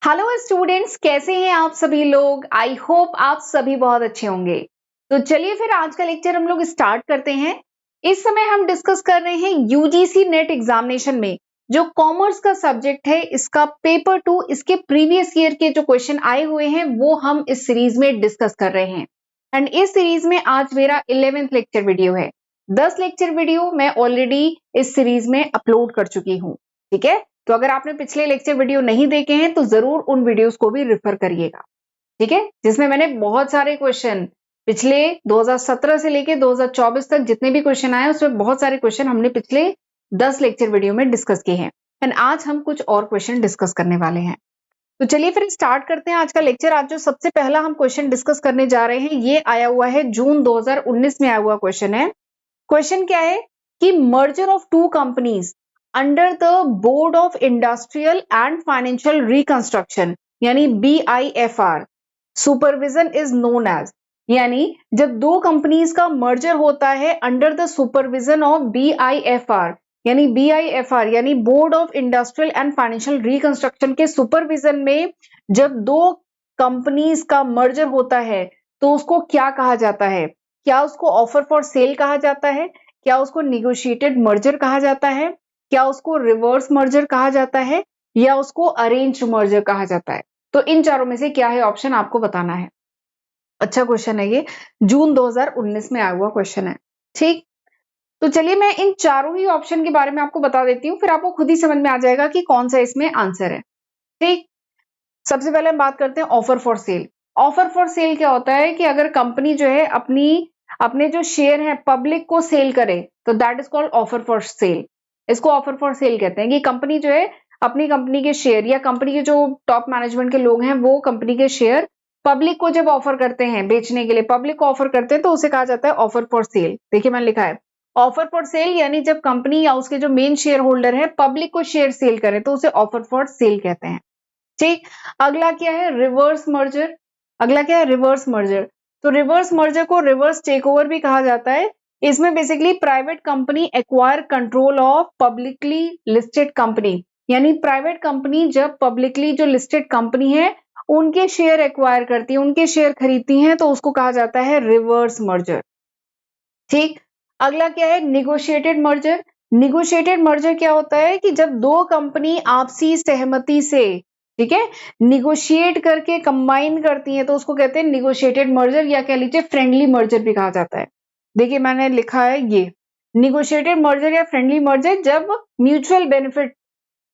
Hello students, कैसे हैं आप सभी लोग। आई होप आप सभी बहुत अच्छे होंगे। तो चलिए फिर आज का लेक्चर हम लोग स्टार्ट करते हैं। इस समय हम डिस्कस कर रहे हैं यूजीसी नेट एग्जामिनेशन में जो कॉमर्स का सब्जेक्ट है, इसका पेपर 2, इसके प्रीवियस ईयर के जो क्वेश्चन आए हुए हैं वो हम इस सीरीज में डिस्कस कर रहे हैं। एंड इस सीरीज में आज मेरा 11th लेक्चर वीडियो है। 10 लेक्चर वीडियो मैं ऑलरेडी इस सीरीज में अपलोड कर चुकी हूँ। ठीक है, तो अगर आपने पिछले लेक्चर वीडियो नहीं देखे हैं तो जरूर उन वीडियोस को भी रेफर करिएगा। ठीक है, जिसमें मैंने बहुत सारे क्वेश्चन पिछले 2017 से लेके 2024 तक जितने भी क्वेश्चन आए उसमें बहुत सारे क्वेश्चन हमने पिछले 10 लेक्चर वीडियो में डिस्कस किए हैं। एंड आज हम कुछ और क्वेश्चन डिस्कस करने वाले हैं। तो चलिए फिर स्टार्ट करते हैं आज का लेक्चर। आज जो सबसे पहला हम क्वेश्चन डिस्कस करने जा रहे हैं ये आया हुआ है जून 2019 में आया हुआ क्वेश्चन है। क्वेश्चन क्या है कि merger of two companies under the board of industrial and financial reconstruction यानी BIFR supervision is known as, यानी जब दो कंपनीज का मर्जर होता है under the supervision of BIFR यानी board of industrial and financial reconstruction के सुपरविजन में जब दो कंपनीज का मर्जर होता है तो उसको क्या कहा जाता है। क्या उसको ऑफर फॉर सेल कहा जाता है, क्या उसको निगोशिएटेड मर्जर कहा जाता है, क्या उसको रिवर्स मर्जर कहा जाता है, या उसको अरेंज्ड मर्जर कहा जाता है। तो इन चारों में से क्या है ऑप्शन आपको बताना है। अच्छा क्वेश्चन है ये, जून 2019 में आया हुआ क्वेश्चन है। ठीक, तो चलिए मैं इन चारों ही ऑप्शन के बारे में आपको बता देती हूँ, फिर आपको खुद ही समझ में आ जाएगा कि कौन सा इसमें आंसर है। ठीक, सबसे पहले हम बात करते हैं offer for sale. Offer for sale क्या होता है कि अगर कंपनी जो है अपने जो शेयर है पब्लिक को सेल करे तो that is called offer for sale. इसको ऑफर फॉर सेल कहते हैं कि कंपनी जो है अपनी कंपनी के शेयर या कंपनी के जो टॉप मैनेजमेंट के लोग हैं वो कंपनी के शेयर पब्लिक को जब ऑफर करते हैं बेचने के लिए, पब्लिक को ऑफर करते हैं तो उसे कहा जाता है ऑफर फॉर सेल। देखिए मैंने लिखा है ऑफर फॉर सेल, यानी जब कंपनी या उसके जो मेन शेयर होल्डर है पब्लिक को शेयर सेल करें तो उसे ऑफर फॉर सेल कहते हैं। ठीक, अगला क्या है रिवर्स मर्जर। अगला क्या है रिवर्स मर्जर। तो रिवर्स मर्जर को रिवर्स टेकओवर भी कहा जाता है। इसमें basically private company acquire control of publicly listed company, यानी प्राइवेट कंपनी जब पब्लिकली जो लिस्टेड कंपनी है उनके शेयर एक्वायर करती है, उनके शेयर खरीदती हैं तो उसको कहा जाता है रिवर्स मर्जर। ठीक, अगला क्या है निगोशिएटेड मर्जर। निगोशिएटेड मर्जर क्या होता है कि जब दो कंपनी आपसी सहमति से, ठीक है, निगोशिएट करके कंबाइन करती हैं तो उसको कहते हैं निगोशिएटेड मर्जर, या कह लीजिए फ्रेंडली मर्जर भी कहा जाता है। देखिए मैंने लिखा है ये निगोशिएटेड मर्जर या फ्रेंडली मर्जर जब म्यूचुअल बेनिफिट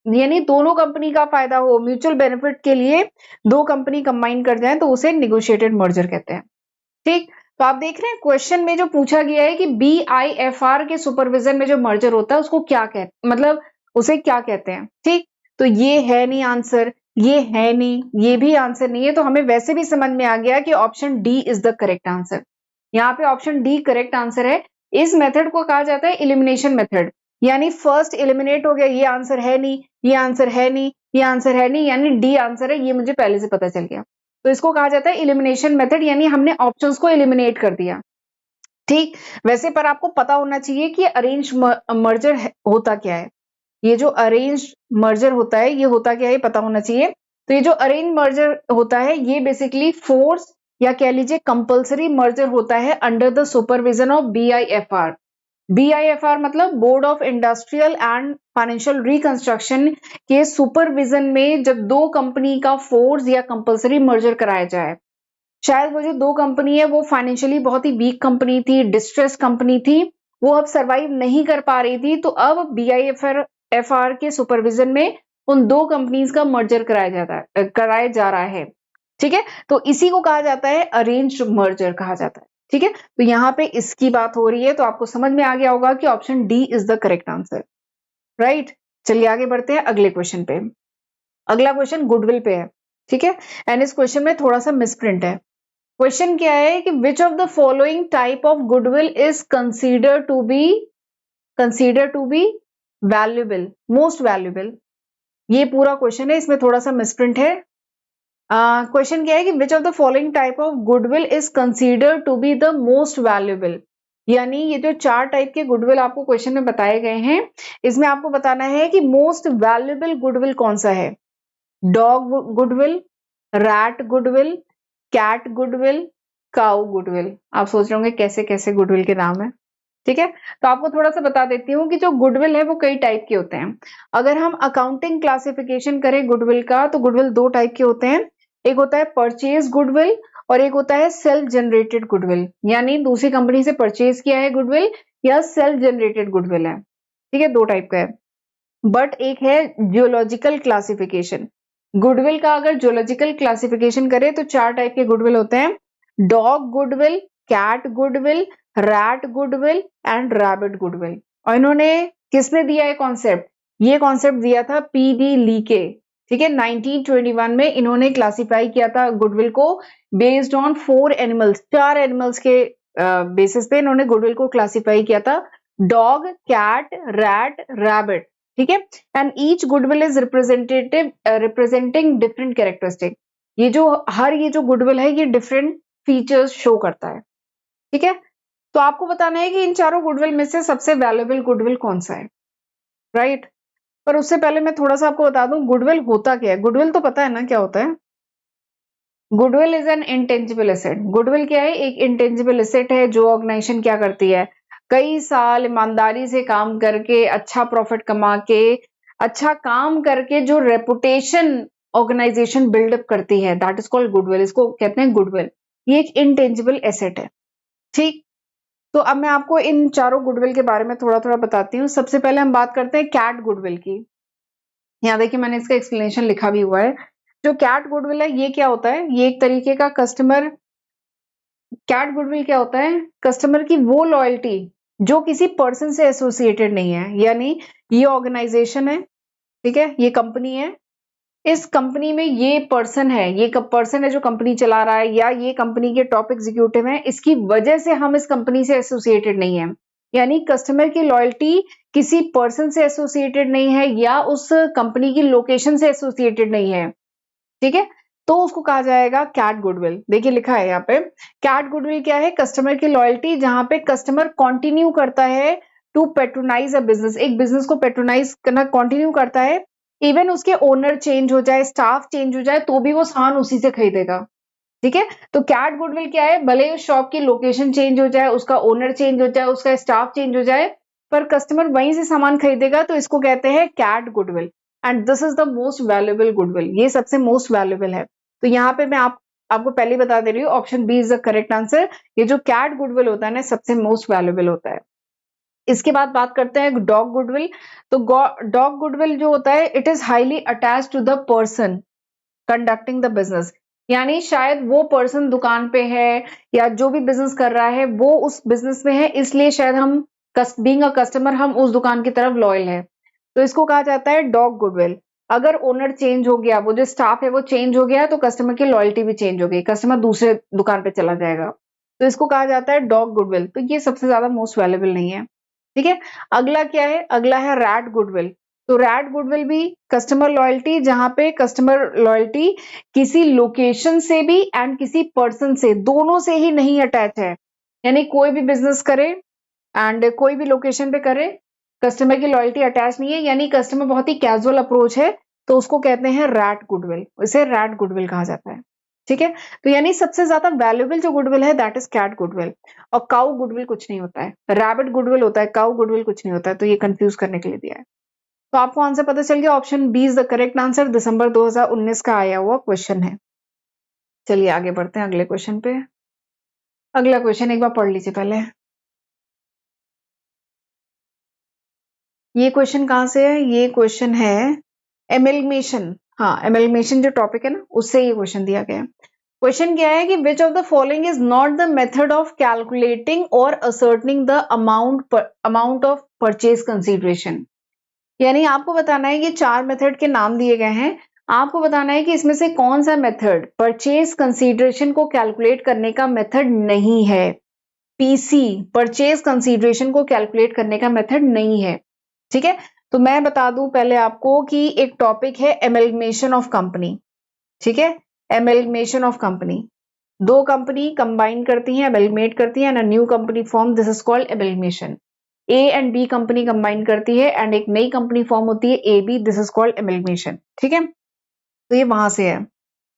यानी दोनों कंपनी का फायदा हो, म्यूचुअल बेनिफिट के लिए दो कंपनी कंबाइन कर जाए तो उसे निगोशिएटेड मर्जर कहते हैं। ठीक, तो आप देख रहे हैं क्वेश्चन में जो पूछा गया है कि BIFR के सुपरविजन में जो मर्जर होता है उसको क्या कहते, मतलब उसे क्या कहते हैं। ठीक, तो ये है नहीं आंसर, ये है नहीं, ये भी आंसर नहीं है, तो हमें वैसे भी समझ में आ गया कि option D is the correct answer. यहाँ पे ऑप्शन डी करेक्ट आंसर है। इस मेथड को कहा जाता है एलिमिनेशन मेथड, यानी फर्स्ट एलिमिनेट हो गया, ये आंसर है नहीं, ये आंसर है नहीं, ये आंसर है नहीं, यानी डी आंसर है, ये मुझे पहले से पता चल गया। तो इसको कहा जाता है एलिमिनेशन मेथड, यानी हमने ऑप्शंस को एलिमिनेट कर दिया। ठीक, वैसे पर आपको पता होना चाहिए कि अरेंज मर्जर होता क्या है। ये जो अरेंज मर्जर होता है ये होता क्या है पता होना चाहिए। तो ये जो अरेंज मर्जर होता है ये बेसिकली फोर्स या कह लीजिए कंपल्सरी मर्जर होता है under the supervision of BIFR। BIFR मतलब board of industrial and financial reconstruction के सुपरविजन में जब दो कंपनी का फोर्स या कंपल्सरी मर्जर कराया जाए। शायद वो जो दो कंपनी है वो फाइनेंशियली बहुत ही वीक कंपनी थी, डिस्ट्रेस कंपनी थी, वो अब सरवाइव नहीं कर पा रही थी, तो अब BIFR के सुपरविजन में उन दो कंपनीज का मर्जर कराया जा रहा है। ठीक है, तो इसी को कहा जाता है अरेंज्ड मर्जर कहा जाता है। ठीक है, तो यहाँ पे इसकी बात हो रही है, तो आपको समझ में आ गया होगा कि option D is the correct answer. Right, चलिए आगे बढ़ते हैं अगले क्वेश्चन पे। अगला क्वेश्चन गुडविल पे है। ठीक है, एंड इस क्वेश्चन में थोड़ा सा मिसप्रिंट है। क्वेश्चन क्या है कि which of the following type of goodwill is consider to be valuable, most valuable. ये पूरा क्वेश्चन है, इसमें थोड़ा सा मिसप्रिंट है। क्वेश्चन क्या है कि which of the following type of goodwill is consider to be the most valuable, यानी ये जो चार टाइप के गुडविल आपको क्वेश्चन में बताए गए हैं इसमें आपको बताना है कि मोस्ट वैल्यूएबल गुडविल कौन सा है। Dog goodwill, rat goodwill, cat goodwill, cow goodwill. आप सोच रहे होंगे कैसे कैसे गुडविल के नाम है, ठीक है। तो आपको थोड़ा सा बता देती हूँ कि जो गुडविल है वो कई टाइप के होते हैं। अगर हम अकाउंटिंग क्लासिफिकेशन करें गुडविल का, तो गुडविल दो टाइप के होते हैं। एक होता है परचेज गुडविल और एक होता है सेल्फ जनरेटेड गुडविल, यानी दूसरी कंपनी से परचेज किया है गुडविल या सेल्फ जनरेटेड गुडविल है, ठीक है, दो टाइप का है। बट एक है जियोलॉजिकल क्लासिफिकेशन। गुडविल का अगर जियोलॉजिकल क्लासिफिकेशन करें तो चार टाइप के गुडविल होते हैं: dog goodwill, cat goodwill, rat goodwill and rabbit goodwill. और इन्होंने किसने दिया है कॉन्सेप्ट? ये कॉन्सेप्ट दिया था पी.डी. लीके, ठीक है। 1921 में इन्होंने क्लासिफाई किया था गुडविल को बेस्ड ऑन 4 एनिमल्स, 4 एनिमल्स के बेसिस पे इन्होंने गुडविल को क्लासिफाई किया था: डॉग, कैट, रैट, रैबिट, ठीक है। And each goodwill is representing different characteristic. ये जो गुडविल है ये डिफरेंट फीचर्स शो करता है, ठीक है। तो आपको बताना है कि इन चारों गुडविल में से सबसे वैल्यूएबल गुडविल कौन सा है, राइट। पर उससे पहले मैं थोड़ा सा आपको बता दूं गुडविल होता क्या है। गुडविल तो पता है ना क्या होता है? Goodwill is an intangible asset. Goodwill क्या है? एक इंटेंजिबल एसेट है। जो ऑर्गेनाइजेशन क्या करती है, कई साल ईमानदारी से काम करके, अच्छा प्रॉफिट कमा के, अच्छा काम करके जो रेपुटेशन ऑर्गेनाइजेशन बिल्डअप करती है, दैट इज कॉल्ड गुडविल। इसको कहते हैं गुडविल। ये एक इंटेंजिबल एसेट है, ठीक। तो अब मैं आपको इन चारों गुडविल के बारे में थोड़ा थोड़ा बताती हूँ। सबसे पहले हम बात करते हैं कैट गुडविल की। यहाँ देखिए मैंने इसका एक्सप्लेनेशन लिखा भी हुआ है। जो कैट गुडविल है ये क्या होता है? ये एक तरीके का कस्टमर, कैट गुडविल क्या होता है? कस्टमर की वो लॉयल्टी जो किसी पर्सन से एसोसिएटेड नहीं है। यानी ये ऑर्गेनाइजेशन है, ठीक है, ये कंपनी है, इस कंपनी में ये पर्सन है, ये पर्सन है जो कंपनी चला रहा है, या ये कंपनी के टॉप एग्जीक्यूटिव है, इसकी वजह से हम इस कंपनी से एसोसिएटेड नहीं है। यानी कस्टमर की लॉयल्टी किसी पर्सन से एसोसिएटेड नहीं है या उस कंपनी की लोकेशन से एसोसिएटेड नहीं है, ठीक है। तो उसको कहा जाएगा कैट गुडविल। देखिए लिखा है यहाँ पे, कैट गुडविल क्या है? कस्टमर की लॉयल्टी जहां पे कस्टमर कंटिन्यू करता है टू पेट्रोनाइज अ बिजनेस, एक बिजनेस को पेट्रोनाइज करना कंटिन्यू करता है। इवन उसके ओनर चेंज हो जाए, स्टाफ चेंज हो जाए, तो भी वो सामान उसी से खरीदेगा, ठीक है। तो कैट गुडविल क्या है? भले उस शॉप की लोकेशन चेंज हो जाए, उसका ओनर चेंज हो जाए, उसका स्टाफ चेंज हो जाए, पर कस्टमर वहीं से सामान खरीदेगा, तो इसको कहते हैं cat goodwill. And this is the most valuable goodwill. ये सबसे मोस्ट वैल्यूएबल है। तो यहाँ पे मैं आपको पहले बता दे रही हूँ, option B is the correct answer. ये जो कैट गुडविल होता है ना, सबसे मोस्ट वैल्यूएबल होता है। इसके बाद बात करते हैं डॉग गुडविल। तो डॉग गुडविल जो होता है, it is highly attach to the person conducting the business. यानी शायद वो पर्सन दुकान पे है या जो भी बिजनेस कर रहा है वो उस बिजनेस में है, इसलिए शायद हम बीइंग अ कस्टमर हम उस दुकान की तरफ लॉयल है। तो इसको कहा जाता है डॉग गुडविल। अगर ओनर चेंज हो गया, वो जो स्टाफ है वो चेंज हो गया, तो कस्टमर की लॉयल्टी भी चेंज हो गई, कस्टमर दूसरे दुकान पे चला जाएगा। तो इसको कहा जाता है डॉग गुडविल। तो ये सबसे ज्यादा मोस्ट वैल्यूएबल नहीं है, ठीक है। अगला क्या है? अगला है रैट गुडविल। तो रैट गुडविल भी कस्टमर लॉयल्टी, जहां पे कस्टमर लॉयल्टी किसी लोकेशन से भी एंड किसी पर्सन से, दोनों से ही नहीं अटैच है। यानी कोई भी बिजनेस करे एंड कोई भी लोकेशन पे करे, कस्टमर की लॉयल्टी अटैच नहीं है, यानी कस्टमर बहुत ही कैजुअल अप्रोच है, तो उसको कहते हैं रैट गुडविल। इसे रैट गुडविल कहा जाता है, ठीक है। तो यानी सबसे ज्यादा वैल्यूएबल जो गुडविल है दैट इज कैट गुडविल। और काउ गुडविल कुछ नहीं होता है, रैबिट गुडविल होता है, काउ गुडविल कुछ नहीं होता है। तो ये कंफ्यूज करने के लिए दिया है। तो आपको आंसर पता चल गया, option B is the correct answer. दिसंबर 2019 का आया हुआ क्वेश्चन है। चलिए आगे बढ़ते हैं अगले क्वेश्चन पे। अगला क्वेश्चन एक बार पढ़ लीजिए पहले। ये क्वेश्चन कहां से है? ये क्वेश्चन है एमेलमेशन। हाँ, एमेलमेशन जो टॉपिक है ना, उससे ये क्वेश्चन दिया गया है। क्वेश्चन क्या है कि which of the following is not the method of calculating और ascertaining the amount of purchase consideration. यानी आपको बताना है कि चार मेथड के नाम दिए गए हैं, आपको बताना है कि इसमें से कौन सा मेथड परचेज कंसीडरेशन को कैलकुलेट करने का मेथड नहीं है। पीसी, परचेज कंसीडरेशन को कैलकुलेट करने का मेथड नहीं है, ठीक है। तो मैं बता दूं पहले आपको कि एक टॉपिक है एमेलगमेशन ऑफ कंपनी, ठीक है। एमेलगमेशन ऑफ कंपनी, दो कंपनी कंबाइन करती हैं, एमेलगमेट करती हैं, and a new company form, this is called amalgamation. A and B company combine करती है एंड एक नई कंपनी फॉर्म होती है A B, this is called amalgamation, ठीक है। तो ये वहां से है।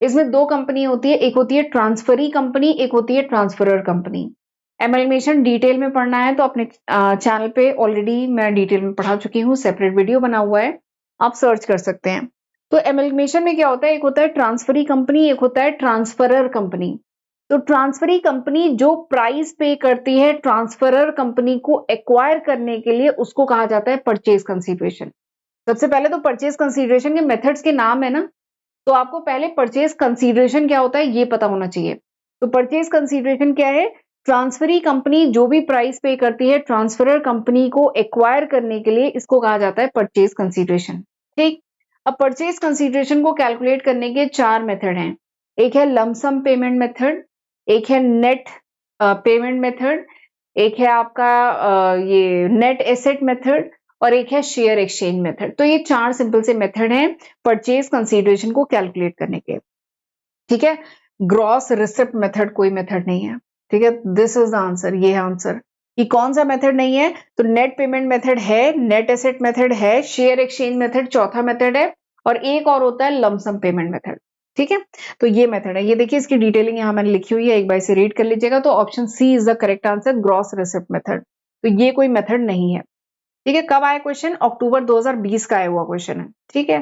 इसमें दो कंपनी होती है, एक होती है ट्रांसफरी कंपनी, एक होती है ट्रांसफरर कंपनी। एमलमेशन डिटेल में पढ़ना है तो अपने चैनल पे ऑलरेडी मैं डिटेल में पढ़ा चुकी हूँ, सेपरेट वीडियो बना हुआ है, आप सर्च कर सकते हैं। तो एमलमेशन में क्या होता है, एक होता है ट्रांसफरी कंपनी, एक होता है ट्रांसफरर कंपनी। तो ट्रांसफरी कंपनी जो प्राइस पे करती है ट्रांसफरर कंपनी को एक्वायर करने के लिए, उसको कहा जाता है परचेज कंसीडरेशन। सबसे पहले तो परचेज कंसीडरेशन के मेथड्स के नाम है ना, तो आपको पहले परचेज कंसीडरेशन क्या होता है ये पता होना चाहिए। तो परचेज कंसीडरेशन क्या है, ट्रांसफरी कंपनी जो भी प्राइस पे करती है ट्रांसफरर कंपनी को एक्वायर करने के लिए, इसको कहा जाता है परचेज कंसीडरेशन। ठीक। अब परचेज कंसीडरेशन को कैलकुलेट करने के चार मेथड हैं। एक है लमसम पेमेंट मेथड, एक है नेट पेमेंट मेथड, एक है आपका ये नेट एसेट मेथड, और एक है शेयर एक्सचेंज मेथड। तो ये चार सिंपल से मेथड हैं परचेज कंसीडरेशन को कैलकुलेट करने के। ठीक है, ग्रॉस रिसिप्ट मेथड कोई मेथड नहीं है। ठीक है, दिस इज द आंसर, ये है आंसर। कि कौन सा मेथड नहीं है, तो नेट पेमेंट मेथड है, नेट एसेट मेथड है, शेयर एक्सचेंज मेथड चौथा मेथड है, और एक और होता है लमसम पेमेंट मेथड। ठीक है, तो ये मेथड है। ये देखिए इसकी डिटेलिंग यहाँ मैंने लिखी हुई है, एक बार इसे रीड कर लीजिएगा। तो option C is the correct answer, gross receipt method. तो ये कोई मेथड नहीं है। ठीक है, कब आया क्वेश्चन, अक्टूबर 2020 का आया हुआ क्वेश्चन है। ठीक है,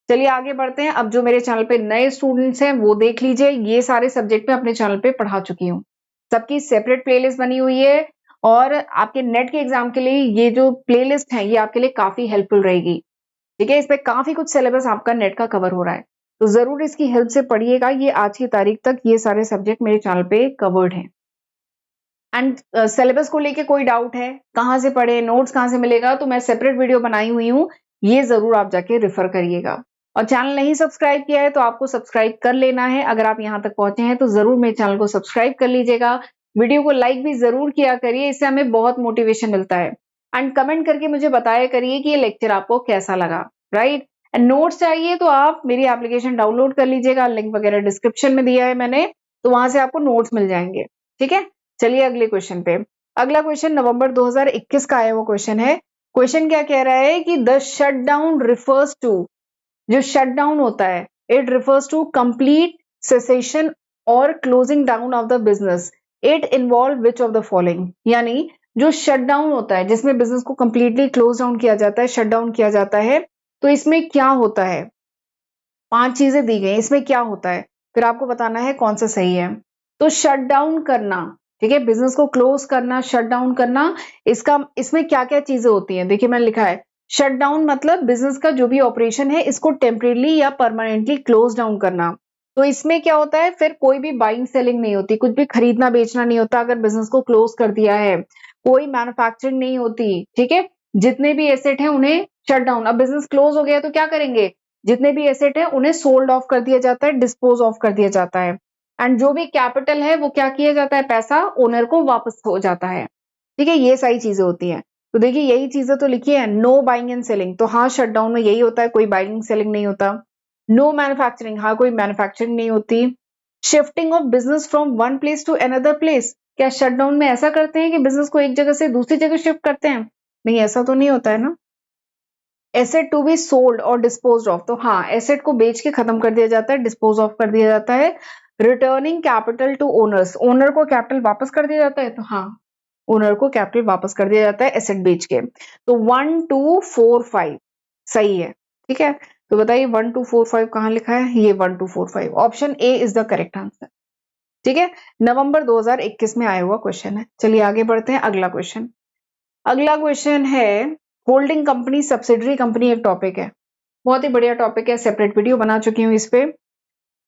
चलिए आगे बढ़ते हैं। अब जो मेरे चैनल पे नए स्टूडेंट्स हैं वो देख लीजिए, ये सारे सब्जेक्ट मैं अपने चैनल पे पढ़ा चुकी हूँ, सबकी सेपरेट प्लेलिस्ट बनी हुई है, और आपके नेट के एग्जाम के लिए ये जो प्लेलिस्ट है ये आपके लिए काफी हेल्पफुल रहेगी। ठीक है, इस पे काफी कुछ सिलेबस आपका नेट का कवर हो रहा है, तो जरूर इसकी हेल्प से पढ़िएगा। ये आज की तारीख तक ये सारे सब्जेक्ट मेरे चैनल पे कवर्ड हैं। एंड सिलेबस को लेके कोई डाउट है, कहाँ से पढ़े, नोट्स कहाँ से मिलेगा, तो मैं सेपरेट वीडियो बनाई हुई हूँ, ये जरूर आप जाके रेफर करिएगा। और चैनल नहीं सब्सक्राइब किया है तो आपको सब्सक्राइब कर लेना है। अगर आप यहाँ तक पहुंचे हैं तो जरूर मेरे चैनल को सब्सक्राइब कर लीजिएगा, वीडियो को लाइक भी जरूर किया करिए, इससे हमें बहुत मोटिवेशन मिलता है। एंड कमेंट करके मुझे बताया करिए कि ये लेक्चर आपको कैसा लगा, राइट। एंड नोट्स चाहिए तो आप मेरी एप्लीकेशन डाउनलोड कर लीजिएगा, लिंक वगैरह डिस्क्रिप्शन में दिया है मैंने, तो वहां से आपको नोट्स मिल जाएंगे। ठीक है, चलिए अगले क्वेश्चन पे। अगला क्वेश्चन नवंबर 2021 का आया हुआ क्वेश्चन है। क्वेश्चन क्या कह रहा है कि द शटडाउन रिफर्स टू, जो शटडाउन होता है it refers to complete cessation और closing down of the business, it involve which of the following. यानी जो शटडाउन होता है जिसमें बिजनेस को कंप्लीटली क्लोज डाउन किया जाता है, शट डाउन किया जाता है, तो इसमें क्या होता है, 5 चीजें दी गई, इसमें क्या होता है, फिर आपको बताना है कौन सा सही है। तो शट डाउन करना, ठीक है, बिजनेस को क्लोज करना, शट डाउन करना, इसमें क्या क्या चीजें होती हैं, देखिए मैंने लिखा है शट डाउन मतलब बिजनेस का जो भी ऑपरेशन है इसको टेम्परेली या परमानेंटली क्लोज डाउन करना। तो इसमें क्या होता है, फिर कोई भी बाइंग सेलिंग नहीं होती, कुछ भी खरीदना बेचना नहीं होता अगर बिजनेस को क्लोज कर दिया है, कोई मैन्युफैक्चरिंग नहीं होती। ठीक है, जितने भी एसेट है उन्हें शट डाउन, अब बिजनेस क्लोज हो गया तो क्या करेंगे, जितने भी एसेट है उन्हें सोल्ड ऑफ कर दिया जाता है, डिस्पोज ऑफ कर दिया जाता है। एंड जो भी कैपिटल है वो क्या किया जाता है, पैसा ओनर को वापस हो जाता है। ठीक है, ये सारी चीजें होती हैं। तो देखिए यही चीजें तो लिखी है, नो बाइंग एंड सेलिंग, तो हाँ शटडाउन में यही होता है, कोई बाइंग सेलिंग नहीं होता। नो मैन्युफैक्चरिंग, हाँ कोई मैन्युफैक्चरिंग नहीं होती। Shifting of business from one place to another place, क्या शटडाउन में ऐसा करते हैं कि बिजनेस को एक जगह से दूसरी जगह शिफ्ट करते हैं, नहीं ऐसा तो नहीं होता है ना। एसेट टू बी सोल्ड और डिस्पोज ऑफ, तो हाँ एसेट को बेच के खत्म कर दिया जाता है, डिस्पोज ऑफ कर दिया जाता है। Returning capital to owners, owner को कैपिटल वापस कर दिया जाता है, तो हाँ ओनर को कैपिटल वापस कर दिया जाता है एसेट बेच के। तो 1 2 4 5 सही है। ठीक है, तो बताइए 1 2 4 5 कहाँ लिखा है, ये 1 2 4 5, option A is the correct answer. ठीक है, नवंबर 2021 में आया हुआ क्वेश्चन है। चलिए आगे बढ़ते हैं, अगला क्वेश्चन। अगला क्वेश्चन है होल्डिंग कंपनी सब्सिडरी कंपनी, एक टॉपिक है, बहुत ही बढ़िया टॉपिक है, सेपरेट वीडियो बना चुकी हूँ इस पे।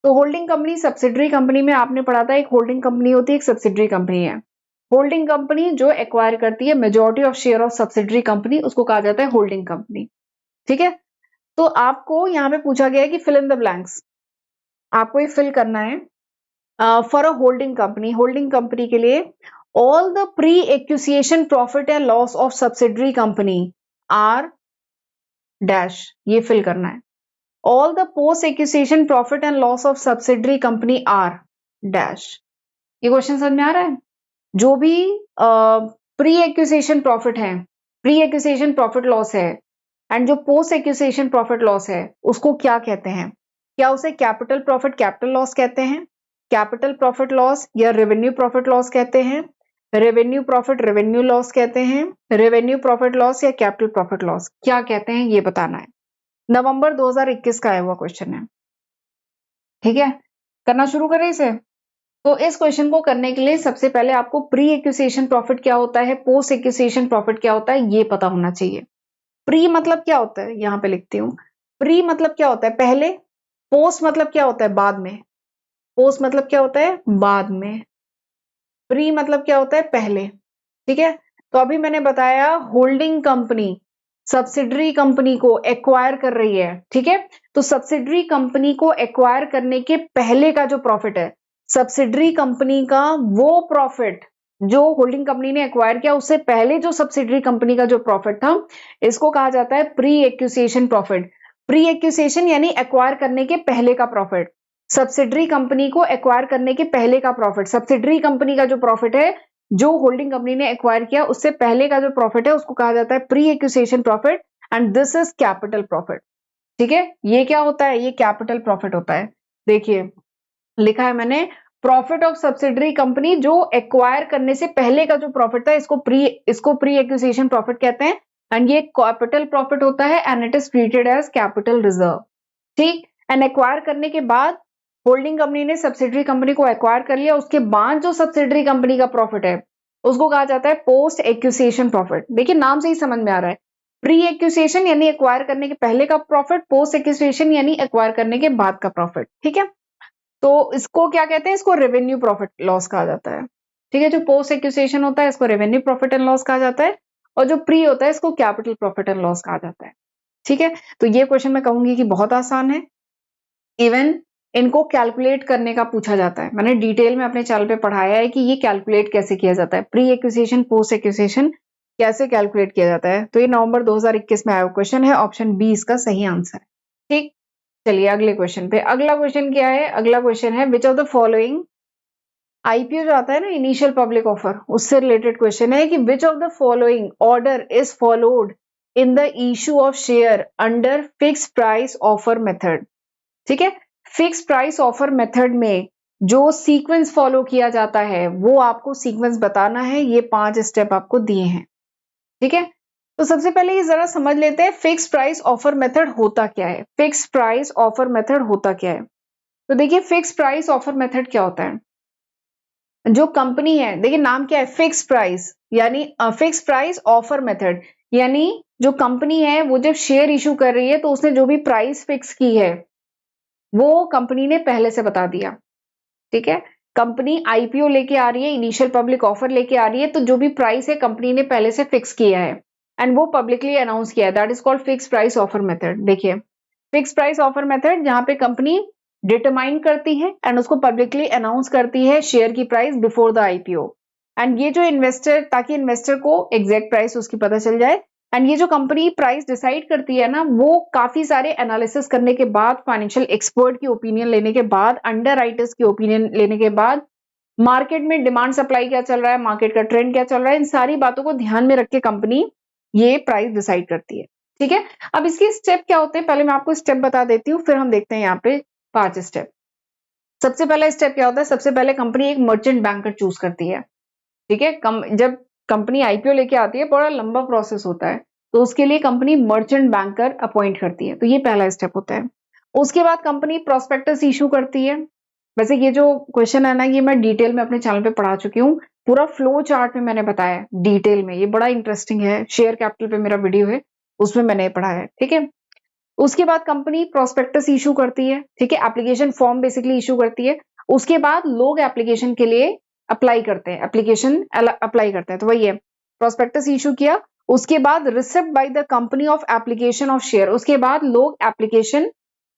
तो होल्डिंग कंपनी सब्सिडरी कंपनी में आपने पढ़ा था एक होल्डिंग कंपनी होती है, एक सब्सिडरी कंपनी है। होल्डिंग कंपनी जो एक्वायर करती है majority of share of subsidiary company, उसको कहा जाता है होल्डिंग कंपनी। ठीक है, तो आपको यहाँ पे पूछा गया है कि फिल इन द ब्लैंक्स, आपको ये फिल करना है फॉर अ होल्डिंग कंपनी के लिए all the pre acquisition profit and loss of subsidiary company are dash, ये फिल करना है। All the post acquisition profit and loss of subsidiary company are dash. ये क्वेश्चन समझ में आ रहा है, जो भी प्री एक्विजिशन प्रॉफिट है, प्री एक्विजिशन प्रॉफिट लॉस है, एंड जो पोस्ट एक्विजिशन प्रॉफिट लॉस है उसको क्या कहते हैं। क्या उसे कैपिटल प्रॉफिट कैपिटल लॉस कहते हैं, कैपिटल प्रॉफिट लॉस या रेवेन्यू प्रॉफिट लॉस कहते हैं, रेवेन्यू प्रॉफिट रेवेन्यू लॉस कहते हैं, रेवेन्यू प्रॉफिट लॉस या कैपिटल प्रॉफिट लॉस क्या कहते हैं, ये बताना है। नवंबर 2021 का आया हुआ क्वेश्चन है। ठीक है, करना शुरू करें इसे। तो इस क्वेश्चन को करने के लिए सबसे पहले आपको प्री एक्विजिशन प्रॉफिट क्या होता है, पोस्ट एक्विजिशन प्रॉफिट क्या होता है, ये पता होना चाहिए। प्री मतलब क्या होता है, यहां पे लिखती हूँ। प्री मतलब क्या होता है, पहले। पोस्ट मतलब क्या होता है, बाद में। पोस्ट मतलब क्या होता है, बाद में। प्री मतलब क्या होता है, पहले। ठीक है, तो अभी मैंने बताया होल्डिंग कंपनी सब्सिडरी कंपनी को एक्वायर कर रही है। ठीक है, तो सब्सिडरी कंपनी को एक्वायर करने के पहले का जो प्रॉफिट है, सब्सिडरी कंपनी का वो प्रॉफिट जो होल्डिंग कंपनी ने एक्वायर किया उससे पहले जो सब्सिडरी कंपनी का जो प्रॉफिट था, इसको कहा जाता है pre acquisition profit. Pre acquisition यानी एक्वायर करने के पहले का प्रॉफिट, सब्सिडरी कंपनी को एक्वायर करने के पहले का प्रॉफिट, सब्सिडरी कंपनी का जो प्रॉफिट है जो होल्डिंग कंपनी ने एक्वायर किया उससे पहले का जो प्रॉफिट है उसको कहा जाता है pre acquisition profit, and this is capital profit. ठीक है, ये क्या होता है, ये कैपिटल प्रॉफिट होता है। देखिए लिखा है मैंने, प्रॉफिट ऑफ सब्सिडरी कंपनी जो एक्वायर करने से पहले का जो प्रॉफिट था इसको प्री एक्विजिशन प्रॉफिट कहते हैं, एंड ये कैपिटल प्रॉफिट होता है and it is treated as capital reserve. ठीक, एंड एक्वायर करने के बाद होल्डिंग कंपनी ने सब्सिडरी कंपनी को एक्वायर कर लिया, उसके बाद जो सब्सिडरी कंपनी का प्रॉफिट है उसको कहा जाता है पोस्ट एक्विजिशन प्रॉफिट। देखिए नाम से ही समझ में आ रहा है, प्री एक्विजिशन यानी एक्वायर करने के पहले का प्रॉफिट, पोस्ट एक्विजिशन यानी एक्वायर करने के बाद का प्रॉफिट। ठीक है, तो इसको क्या कहते हैं, इसको रेवेन्यू प्रॉफिट लॉस कहा जाता है। ठीक है, जो पोस्ट एक्विजिशन होता है इसको रेवेन्यू प्रॉफिट एंड लॉस कहा जाता है, और जो प्री होता है इसको कैपिटल प्रॉफिट एंड लॉस कहा जाता है। ठीक है, तो ये क्वेश्चन मैं कहूंगी कि बहुत आसान है, इवन इनको कैलकुलेट करने का पूछा जाता है। मैंने डिटेल में अपने चैनल पे पढ़ाया है कि ये कैलकुलेट कैसे किया जाता है, प्री एक्विजिशन पोस्ट एक्विजिशन कैसे कैलकुलेट किया जाता है। तो ये नवंबर 2021 में आया क्वेश्चन है, ऑप्शन बी इसका सही आंसर है। ठीक, चलिए अगले क्वेश्चन पे। अगला क्वेश्चन क्या है, अगला क्वेश्चन है विच ऑफ द फॉलोइंग, आईपीओ जो आता है ना, इनिशियल पब्लिक ऑफर, उससे रिलेटेड क्वेश्चन है कि which of the following order is followed in the issue of share under fix price offer method. ठीक है, फिक्स प्राइस ऑफर मेथड में जो सीक्वेंस फॉलो किया जाता है वो आपको सीक्वेंस बताना है, ये 5 स्टेप आपको दिए हैं। ठीक है, तो सबसे पहले ये जरा समझ लेते हैं फिक्स प्राइस ऑफर मेथड होता क्या है। फिक्स प्राइस ऑफर मेथड होता क्या है, तो देखिए फिक्स प्राइस ऑफर मेथड क्या होता है। जो कंपनी है, देखिए नाम क्या है, फिक्स प्राइस, यानी फिक्स प्राइस ऑफर मेथड, यानी जो कंपनी है वो जब शेयर इशू कर रही है तो उसने जो भी प्राइस फिक्स की है वो कंपनी ने पहले से बता दिया। ठीक है, कंपनी आईपीओ लेके आ रही है, इनिशियल पब्लिक ऑफर लेके आ रही है, तो जो भी प्राइस है कंपनी ने पहले से फिक्स किया है एंड वो पब्लिकली अनाउंस किया है, that is called fix price offer method. देखिए फिक्स प्राइस ऑफर मेथड जहां पे कंपनी डिटरमाइन करती है एंड उसको पब्लिकली अनाउंस करती है शेयर की price before the IPO, and ये जो इन्वेस्टर, ताकि इन्वेस्टर को एग्जैक्ट प्राइस उसकी पता चल जाए, एंड ये जो कंपनी प्राइस डिसाइड करती है ना, वो काफी सारे एनालिसिस करने के बाद, फाइनेंशियल एक्सपर्ट की ओपिनियन लेने के बाद, अंडर राइटर्स की ओपिनियन लेने के बाद, मार्केट में डिमांड सप्लाई क्या चल रहा है, मार्केट का ट्रेंड क्या चल रहा है, इन सारी बातों को ध्यान में रख के कंपनी ये प्राइस डिसाइड करती है। ठीक है, अब इसके स्टेप क्या होते हैं, पहले मैं आपको स्टेप बता देती हूँ, फिर हम देखते हैं यहाँ पे 5 स्टेप। सबसे पहला स्टेप क्या होता है, सबसे पहले कंपनी एक मर्चेंट बैंकर चूज करती है। ठीक है, जब कंपनी आईपीओ लेके आती है बड़ा लंबा प्रोसेस होता है, तो उसके लिए कंपनी मर्चेंट बैंकर अपॉइंट करती है, तो ये पहला स्टेप होता है। उसके बाद कंपनी प्रोस्पेक्टस इशू करती है। वैसे ये जो क्वेश्चन है ना, ये मैं डिटेल में अपने चैनल पे पढ़ा चुकी हूँ, पूरा फ्लो चार्ट में मैंने बताया डिटेल में, ये बड़ा इंटरेस्टिंग है, शेयर कैपिटल पे मेरा वीडियो है, उसमें मैंने पढ़ाया है। ठीक है, उसके बाद कंपनी प्रोस्पेक्टस इशू करती है। ठीक है, एप्लीकेशन फॉर्म बेसिकली इशू करती है। उसके बाद लोग एप्लीकेशन के लिए अप्लाई करते हैं, एप्लीकेशन अप्लाई करते हैं, तो वही है, प्रोस्पेक्टस इशू किया, उसके बाद receipt bye the company of application of share, उसके बाद लोग एप्लीकेशन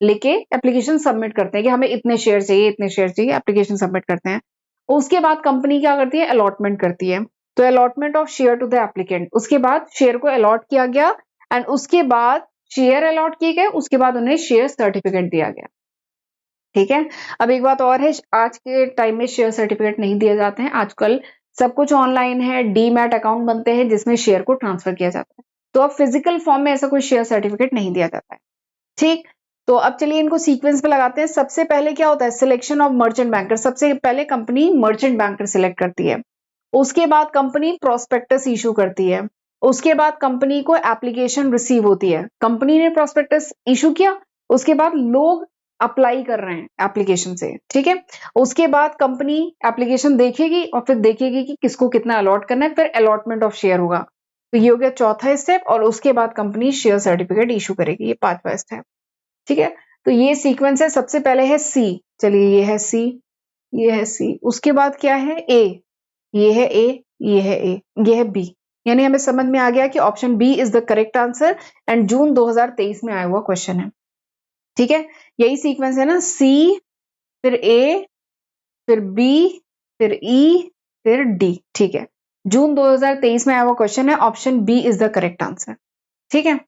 लेके एप्लीकेशन सबमिट करते हैं कि हमें इतने शेयर चाहिए, इतने शेयर चाहिए, एप्लीकेशन सबमिट करते हैं। उसके बाद कंपनी क्या करती है, अलॉटमेंट करती है, तो allotment of share to the applicant, उसके बाद शेयर को अलॉट किया गया, एंड उसके बाद शेयर अलॉट किए गए, उसके बाद उन्हें शेयर सर्टिफिकेट दिया गया। ठीक है, अब एक बात और है, आज के टाइम में शेयर सर्टिफिकेट नहीं दिए जाते हैं, आजकल सब कुछ ऑनलाइन है, डीमैट अकाउंट बनते हैं जिसमें शेयर को ट्रांसफर किया जाता है, तो अब फिजिकल फॉर्म में ऐसा कोई शेयर सर्टिफिकेट नहीं दिया जाता है। ठीक, तो अब चलिए इनको सीक्वेंस पे लगाते हैं। सबसे पहले क्या होता है, सिलेक्शन ऑफ मर्चेंट बैंकर। सबसे पहले कंपनी मर्चेंट बैंकर सिलेक्ट करती है, उसके बाद कंपनी प्रोस्पेक्टस इशू करती है, उसके बाद कंपनी को एप्लीकेशन रिसीव होती है। कंपनी ने प्रोस्पेक्टस इशू किया, उसके बाद लोग अप्लाई कर रहे हैं एप्लीकेशन से, ठीक है। उसके बाद कंपनी एप्लीकेशन देखेगी और फिर देखेगी कि किसको कितना अलॉट करना है, फिर अलॉटमेंट ऑफ शेयर होगा। तो ये हो गया चौथा स्टेप, और उसके बाद कंपनी शेयर सर्टिफिकेट इशू करेगी, ये पांचवा स्टेप, ठीक है। तो ये सीक्वेंस है। सबसे पहले है सी, चलिए ये है सी, ये है सी, उसके बाद क्या है ए, ये है ए, ये है ए, ये है बी। यानी हमें समझ में आ गया कि option B is the correct answer and June 2023 में आया हुआ क्वेश्चन है, ठीक है। यही सीक्वेंस है ना, सी, फिर ए, फिर बी, फिर ई, फिर डी, ठीक है। जून 2023 में आया हुआ क्वेश्चन है, option B is the correct answer, ठीक है।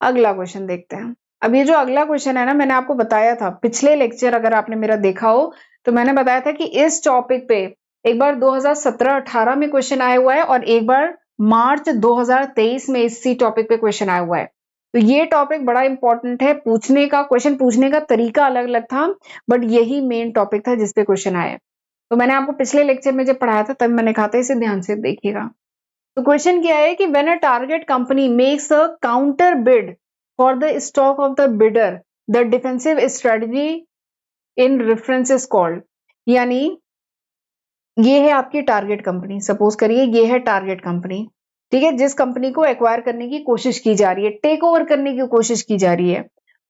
अगला क्वेश्चन देखते हैं। अब ये जो अगला क्वेश्चन है ना, मैंने आपको बताया था पिछले लेक्चर, अगर आपने मेरा देखा हो तो मैंने बताया था कि इस टॉपिक पे एक बार 2017-18 में क्वेश्चन आया हुआ है और एक बार मार्च 2023 में इसी टॉपिक पे क्वेश्चन आया हुआ है। तो ये टॉपिक बड़ा इंपॉर्टेंट है, पूछने का, क्वेश्चन पूछने का तरीका अलग अलग था, बट यही मेन टॉपिक था जिसपे क्वेश्चन आया। तो मैंने आपको पिछले लेक्चर में जब पढ़ाया था तब मैंने कहा था इसे ध्यान से देखिएगा। तो क्वेश्चन क्या है कि when a target company makes a counter bid for the stock of the bidder, the defensive strategy in reference is called. यानी ये है आपकी टारगेट कंपनी, सपोज करिए ये है टारगेट कंपनी, ठीक है, जिस कंपनी को एक्वायर करने की कोशिश की जा रही है, टेक ओवर करने की कोशिश की जा रही है।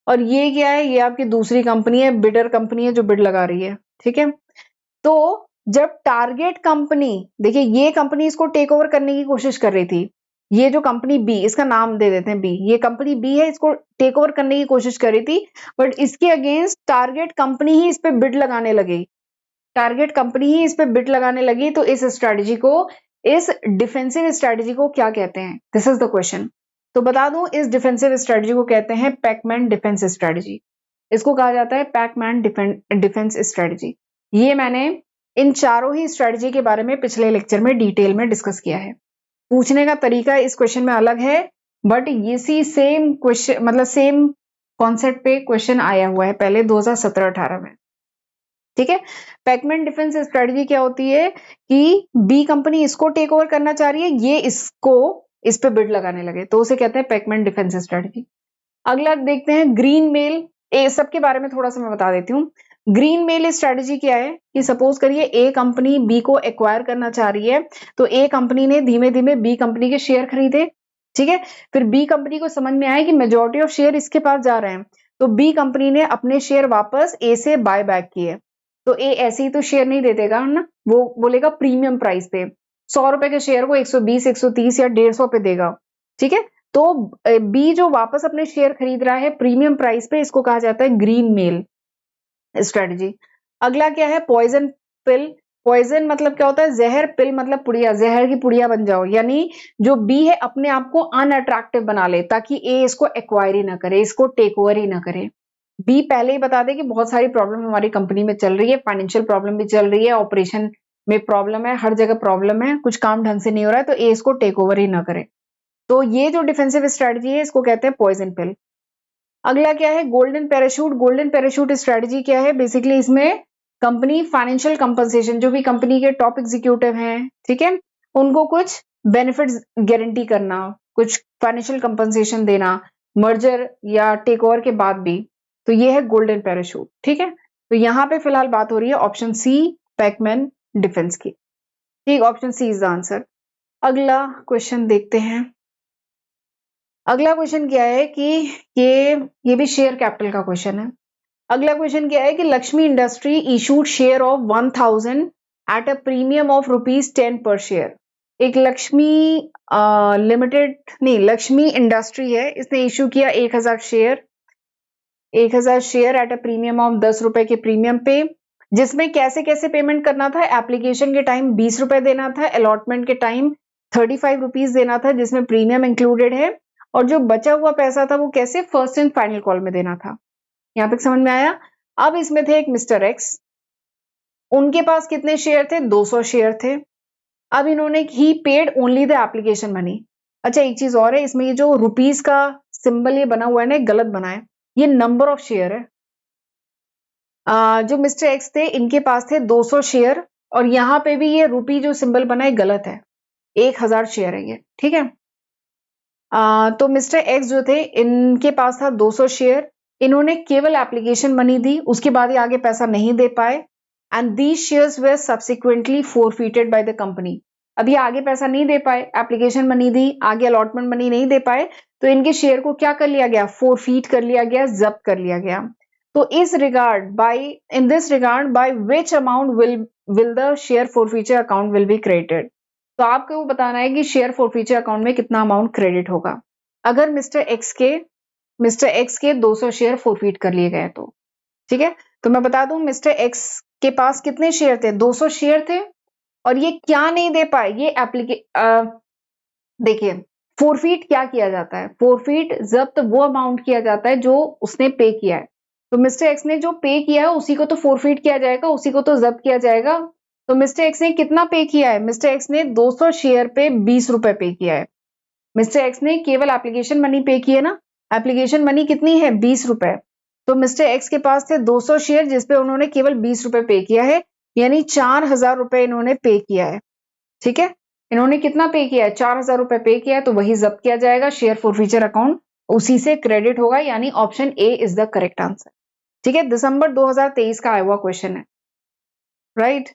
और ये क्या है, ये आपकी दूसरी कंपनी है, बिडर कंपनी है जो बिड लगा रही है, ठीक है। तो जब टारगेट कंपनी, देखिए ये कंपनी इसको टेक ओवर करने की कोशिश कर रही थी, ये जो कंपनी बी, इसका नाम दे देते हैं बी, ये कंपनी बी है, इसको टेक ओवर करने की कोशिश कर रही थी, बट इसके अगेंस्ट टारगेट कंपनी ही इस पे बिड लगाने लगी, टारगेट कंपनी ही इस पे बिड लगाने लगी। तो इस स्ट्रेटजी को, इस डिफेंसिव स्ट्रेटजी को क्या कहते हैं, दिस इज द क्वेश्चन। तो बता दूं, इस डिफेंसिव स्ट्रेटजी को कहते हैं पैकमैन डिफेंस स्ट्रेटजी, इसको कहा जाता है पैकमैन डिफेंस स्ट्रेटजी। ये मैंने इन चारों ही स्ट्रेटजी के बारे में पिछले लेक्चर में डिटेल में डिस्कस किया है। पूछने का तरीका इस क्वेश्चन में अलग है, बट इसी सेम क्वेश्चन, मतलब सेम कॉन्सेप्ट पे क्वेश्चन आया हुआ है पहले 2017-18 में, ठीक है। पैकमैन डिफेंस स्ट्रेटजी क्या होती है कि बी कंपनी इसको टेक ओवर करना चाह रही है, ये इसको इस पे बिड लगाने लगे, तो उसे कहते हैं पैकमैन डिफेंस स्ट्रेटजी। अगला देखते हैं ग्रीन मेल, ए सबके बारे में थोड़ा सा मैं बता देती हूँ। ग्रीन मेल स्ट्रेटजी क्या है कि सपोज करिए ए कंपनी बी को एक्वायर करना चाह रही है, तो ए कंपनी ने धीमे धीमे बी कंपनी के शेयर खरीदे, ठीक है। फिर बी कंपनी को समझ में आया कि मेजोरिटी ऑफ शेयर इसके पास जा रहे हैं, तो बी कंपनी ने अपने शेयर वापस ए से बाय बैक किए। तो ए ऐसे ही तो शेयर नहीं दे देगा ना, वो बोलेगा प्रीमियम प्राइस पे, 100 रुपए के शेयर को 120, 130 या 150 पे देगा, ठीक है। तो बी जो वापस अपने शेयर खरीद रहा है प्रीमियम प्राइस पे, इसको कहा जाता है ग्रीन मेल स्ट्रेटजी। अगला क्या है, पॉइजन पिल। पॉइजन मतलब क्या होता है, जहर, पिल मतलब पुड़िया, जहर की पुड़िया बन जाओ, यानी जो बी है अपने आप को अनअट्रैक्टिव बना ले ताकि ए इसको एक्वायर ही ना करे, इसको टेक ओवर ही ना करे। बी पहले ही बता दे कि बहुत सारी प्रॉब्लम हमारी कंपनी में चल रही है, फाइनेंशियल प्रॉब्लम भी चल रही है, ऑपरेशन में प्रॉब्लम है, हर जगह प्रॉब्लम है, कुछ काम ढंग से नहीं हो रहा है, तो ए इसको टेक ओवर ही ना करे। तो ये जो डिफेंसिव स्ट्रेटजी है इसको कहते हैं पॉइजन पिल। अगला क्या है, golden parachute. Golden parachute strategy क्या है, बेसिकली इसमें कंपनी फाइनेंशियल कंपनसेशन, जो भी कंपनी के टॉप एग्जीक्यूटिव हैं, ठीक है, उनको कुछ बेनिफिट्स गारंटी करना, कुछ फाइनेंशियल कंपनसेशन देना, मर्जर या टेक ओवर के बाद भी। तो ये है गोल्डन पैराशूट, ठीक है। तो यहाँ पे फिलहाल बात हो रही है ऑप्शन सी, पैकमैन डिफेंस की, ठीक, option C is the answer. अगला क्वेश्चन देखते हैं। अगला क्वेश्चन क्या है कि ये भी शेयर कैपिटल का क्वेश्चन है। अगला क्वेश्चन क्या है कि Lakshmi industry issued share of 1000 at a premium of ₹10 पर शेयर। एक लक्ष्मी लिमिटेड नहीं, लक्ष्मी इंडस्ट्री है, इसने इशू किया 1000 share, 1000 share at a premium of 10 रुपए के प्रीमियम पे, जिसमें कैसे कैसे पेमेंट करना था, एप्लीकेशन के टाइम 20 रुपए देना था, अलॉटमेंट के टाइम 35 रुपीज देना था जिसमें प्रीमियम इंक्लूडेड है, और जो बचा हुआ पैसा था वो कैसे, फर्स्ट एंड फाइनल कॉल में देना था। यहां तक समझ में आया। अब इसमें थे एक मिस्टर एक्स, उनके पास कितने शेयर थे, 200 शेयर थे। अब इन्होंने ही paid only the application money. अच्छा एक चीज और है, इसमें ये जो रुपीज का सिंबल ये बना हुआ है ना, गलत बना है, ये नंबर ऑफ शेयर है। जो मिस्टर एक्स थे इनके पास थे 200 शेयर, और यहाँ पे भी ये रूपी जो सिंबल बना है गलत है, 1000 शेयर है ये, ठीक है। तो मिस्टर एक्स जो थे इनके पास था 200 शेयर, इन्होंने केवल एप्लीकेशन मनी दी, उसके बाद ये आगे पैसा नहीं दे पाए, and these shares were subsequently forfeited by the company. अब ये आगे पैसा नहीं दे पाए, एप्लीकेशन मनी दी, आगे अलॉटमेंट मनी नहीं दे पाए, तो इनके शेयर को क्या कर लिया गया, फोरफीट कर लिया गया, जब्त कर लिया गया। तो in this regard by which amount will the share forfeiture account will be credited. तो आपको बताना है कि शेयर फोरफीचर अकाउंट में कितना अमाउंट क्रेडिट होगा अगर मिस्टर एक्स के 200 शेयर फोरफीट कर लिए गए तो, ठीक है। तो मैं बता दूं मिस्टर एक्स के पास कितने शेयर थे, 200 शेयर थे, और ये क्या नहीं दे पाए, ये देखिए फोरफीट क्या किया जाता है, फोरफीट जब्त वो अमाउंट किया जाता है जो उसने पे किया है। तो मिस्टर एक्स ने जो पे किया है उसी को तो फोरफीट किया जाएगा, उसी को तो जब्त किया जाएगा। तो मिस्टर एक्स ने कितना पे किया है, मिस्टर एक्स ने 200 शेयर पे 20 रुपए पे किया है। मिस्टर एक्स ने केवल एप्लीकेशन मनी पे की है ना, एप्लीकेशन मनी कितनी है, 20 रुपए। तो मिस्टर एक्स के पास थे 200 शेयर जिसपे उन्होंने केवल 20 रुपए पे किया है, यानी 4000 रुपए इन्होंने पे किया है, ठीक है। इन्होंने कितना पे किया है, 4000 रुपए पे किया है, तो वही जब्त किया जाएगा, शेयर फोरफीचर अकाउंट उसी से क्रेडिट होगा, यानी option A is the correct answer, ठीक है। दिसंबर 2023 का आया हुआ क्वेश्चन है, राइट।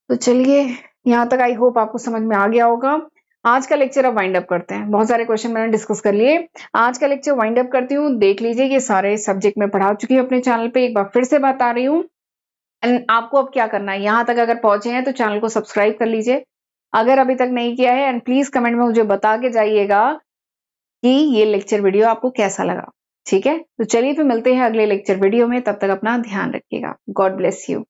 तो चलिए यहां तक आई होप आपको समझ में आ गया होगा। आज का लेक्चर अब वाइंड अप करते हैं, बहुत सारे क्वेश्चन मैंने डिस्कस कर लिए। आज का लेक्चर वाइंड अप करती हूँ, देख लीजिए ये सारे सब्जेक्ट में पढ़ा चुकी हूँ अपने चैनल पे, एक बार फिर से बता रही हूँ। एंड आपको अब क्या करना है, यहाँ तक अगर पहुंचे हैं तो चैनल को सब्सक्राइब कर लीजिए अगर अभी तक नहीं किया है, एंड प्लीज कमेंट में मुझे बता के जाइएगा कि ये लेक्चर वीडियो आपको कैसा लगा, ठीक है। तो चलिए फिर मिलते हैं अगले लेक्चर वीडियो में, तब तक अपना ध्यान रखिएगा। God bless you.